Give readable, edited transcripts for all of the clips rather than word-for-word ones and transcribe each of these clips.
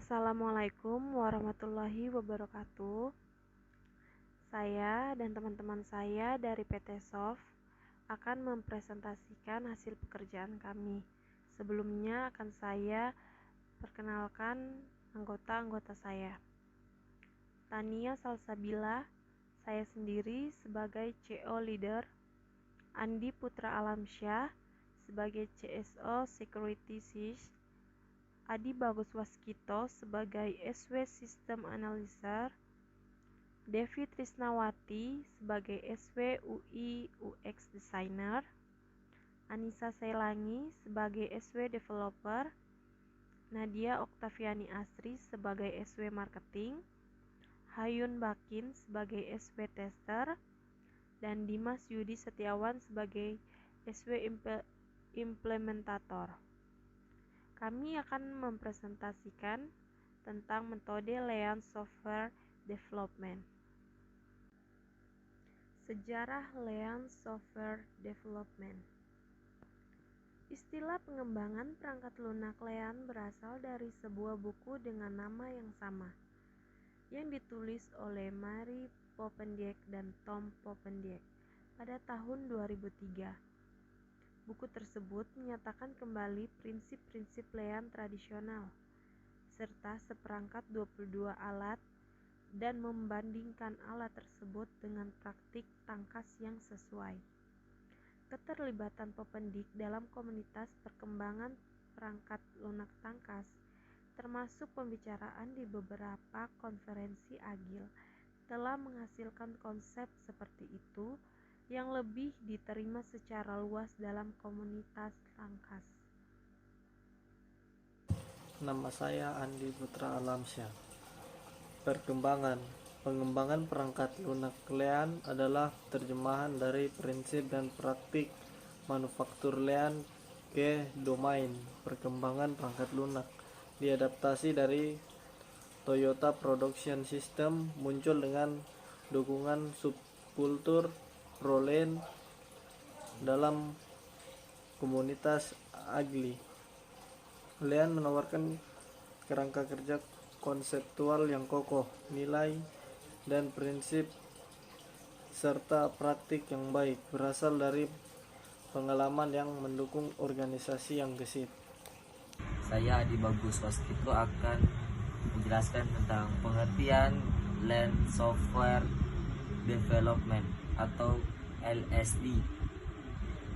Assalamualaikum warahmatullahi wabarakatuh. Saya dan teman-teman saya dari PT Soft akan mempresentasikan hasil pekerjaan kami. Sebelumnya akan saya perkenalkan anggota-anggota saya. Tania Salsabila, saya sendiri sebagai CO Leader. Andi Putra Alamsyah sebagai CSO Security SIS. Adi Bagus Waskito sebagai SW System Analyzer, Devi Trisnawati sebagai SW UI UX Designer, Anissa Sailangi sebagai SW Developer, Nadia Oktaviani Asri sebagai SW Marketing, Hayun Bakin sebagai SW Tester, dan Dimas Yudi Setiawan sebagai SW Implementator. Kami akan mempresentasikan tentang metode Lean Software Development. Sejarah Lean Software Development. Istilah pengembangan perangkat lunak Lean berasal dari sebuah buku dengan nama yang sama, yang ditulis oleh Mary Poppendieck dan Tom Poppendieck pada tahun 2003. Buku tersebut menyatakan kembali prinsip-prinsip Lean tradisional, serta seperangkat 22 alat, dan membandingkan alat tersebut dengan praktik tangkas yang sesuai. Keterlibatan Poppendieck dalam komunitas perkembangan perangkat lunak tangkas, termasuk pembicaraan di beberapa konferensi agil, telah menghasilkan konsep seperti itu yang lebih diterima secara luas dalam komunitas tangkas. Nama saya Andi Putra Alamsyah. Pengembangan perangkat lunak Lean adalah terjemahan dari prinsip dan praktik manufaktur Lean ke domain perkembangan perangkat lunak. Diadaptasi dari Toyota Production System, muncul dengan dukungan subkultur Pro-Lean dalam komunitas agile. Lean menawarkan kerangka kerja konseptual yang kokoh, nilai dan prinsip serta praktik yang baik berasal dari pengalaman yang mendukung organisasi yang gesit. Saya Adi Bagus Waskito akan menjelaskan tentang pengertian Lean Software Development atau LSD.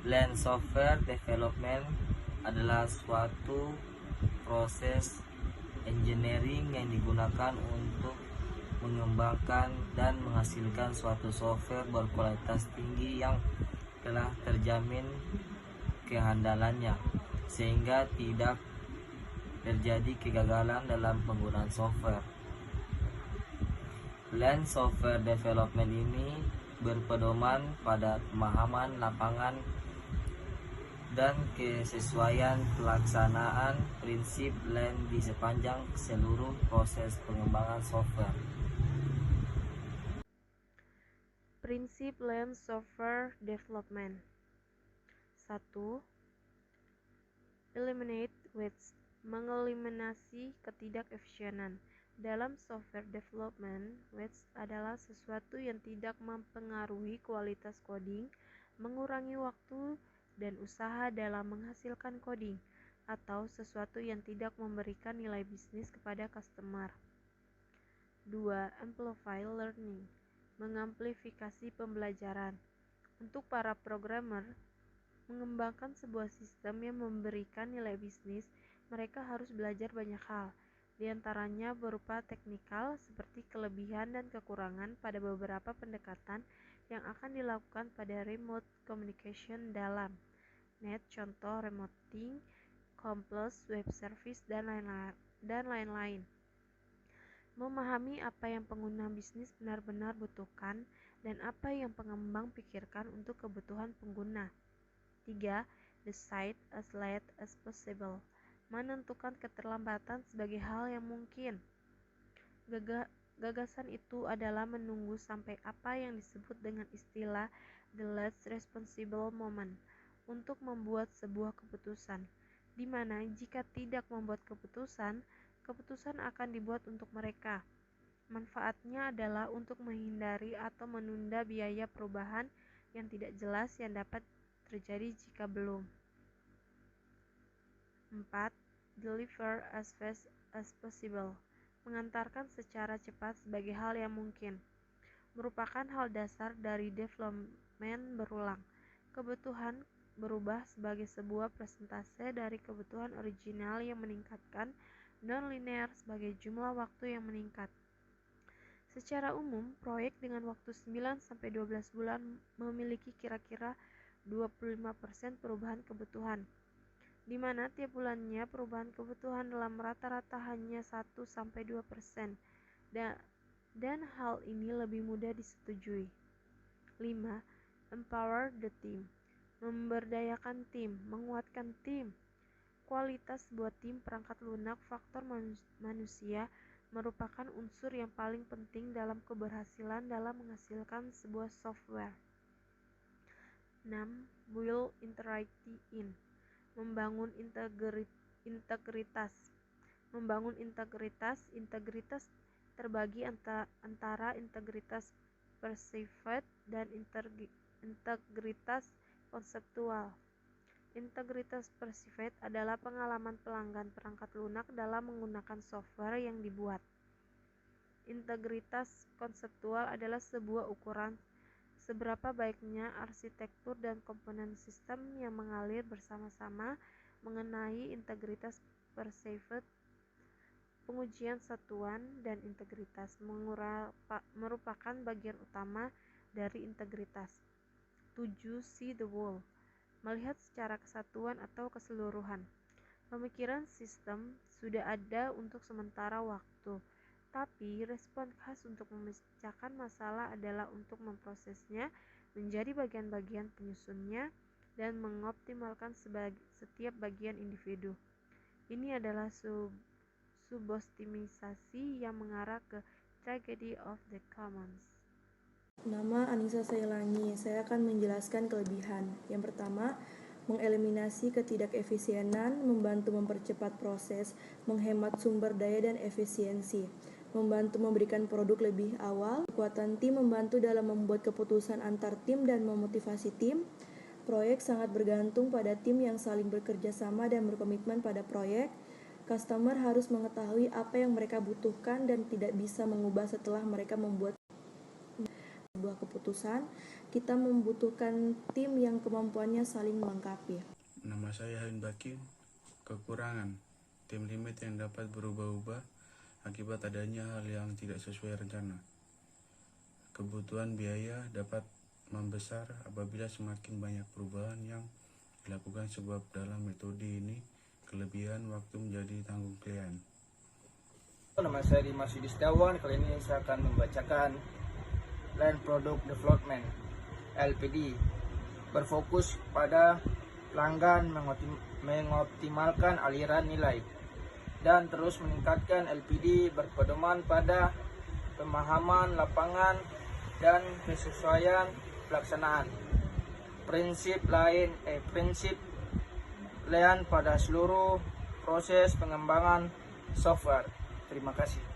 Lean Software Development adalah suatu proses engineering yang digunakan untuk mengembangkan dan menghasilkan suatu software berkualitas tinggi yang telah terjamin kehandalannya, sehingga tidak terjadi kegagalan dalam penggunaan software. Lean Software Development ini berpedoman pada pemahaman lapangan dan kesesuaian pelaksanaan prinsip Lean di sepanjang seluruh proses pengembangan software. Prinsip Lean Software Development. 1. Eliminate waste, mengeliminasi ketidakefisienan. Dalam software development, waste adalah sesuatu yang tidak mempengaruhi kualitas coding, mengurangi waktu dan usaha dalam menghasilkan coding, atau sesuatu yang tidak memberikan nilai bisnis kepada customer. 2. Amplify learning, mengamplifikasi pembelajaran. Untuk para programmer, mengembangkan sebuah sistem yang memberikan nilai bisnis, mereka harus belajar banyak hal, di antaranya berupa teknikal seperti kelebihan dan kekurangan pada beberapa pendekatan yang akan dilakukan pada remote communication dalam net, contoh remoting, complex web service, dan lain-lain. Memahami apa yang pengguna bisnis benar-benar butuhkan dan apa yang pengembang pikirkan untuk kebutuhan pengguna. 3. Decide as late as possible, menentukan keterlambatan sebagai hal yang mungkin. Gagasan itu adalah menunggu sampai apa yang disebut dengan istilah the last responsible moment untuk membuat sebuah keputusan, di mana jika tidak membuat keputusan, keputusan akan dibuat untuk mereka. Manfaatnya adalah untuk menghindari atau menunda biaya perubahan yang tidak jelas yang dapat terjadi jika belum. 4. Deliver as fast as possible. Mengantarkan secara cepat sebagai hal yang mungkin. Merupakan hal dasar dari development berulang. Kebutuhan berubah sebagai sebuah persentase dari kebutuhan original yang meningkatkan non-linear sebagai jumlah waktu yang meningkat. Secara umum, proyek dengan waktu 9-12 bulan memiliki kira-kira 25% perubahan kebutuhan, di mana tiap bulannya perubahan kebutuhan dalam rata-rata hanya 1-2%, dan hal ini lebih mudah disetujui. 5. Empower the team. Memberdayakan tim, menguatkan tim. Kualitas sebuah tim perangkat lunak faktor manusia merupakan unsur yang paling penting dalam keberhasilan dalam menghasilkan sebuah software. 6. Build integrity in. Membangun integritas. Integritas terbagi antara integritas perceived dan integritas konseptual. Integritas perceived adalah pengalaman pelanggan perangkat lunak dalam menggunakan software yang dibuat. Integritas konseptual adalah sebuah ukuran seberapa baiknya arsitektur dan komponen sistem yang mengalir bersama-sama. Mengenai integritas perceived, pengujian satuan dan integritas merupakan bagian utama dari integritas. 7. See the whole. Melihat secara kesatuan atau keseluruhan. Pemikiran sistem sudah ada untuk sementara waktu, tapi respon khas untuk memecahkan masalah adalah untuk memprosesnya menjadi bagian-bagian penyusunnya dan mengoptimalkan setiap bagian individu. Ini adalah suboptimisasi yang mengarah ke tragedy of the commons. Nama Anissa Sailangi. Saya akan menjelaskan kelebihan. Yang pertama, mengeliminasi ketidakefisienan, membantu mempercepat proses, menghemat sumber daya dan efisiensi, membantu memberikan produk lebih awal. Kekuatan tim membantu dalam membuat keputusan antar tim dan memotivasi tim. Proyek sangat bergantung pada tim yang saling bekerja sama dan berkomitmen pada proyek. Customer harus mengetahui apa yang mereka butuhkan dan tidak bisa mengubah setelah mereka membuat sebuah keputusan. Kita membutuhkan tim yang kemampuannya saling melengkapi. Nama saya Halin Bakin. Kekurangan tim limit yang dapat berubah-ubah akibat adanya hal yang tidak sesuai rencana. Kebutuhan biaya dapat membesar apabila semakin banyak perubahan yang dilakukan, sebab dalam metode ini kelebihan waktu menjadi tanggung klien. Nama saya Dimas Yudi Setiawan. Kali ini saya akan membacakan Land Product Development LPD, berfokus pada pelanggan, mengoptimalkan aliran nilai, dan terus meningkatkan. LPD berpedoman pada pemahaman lapangan dan kesesuaian pelaksanaan. Prinsip lain pada seluruh proses pengembangan software. Terima kasih.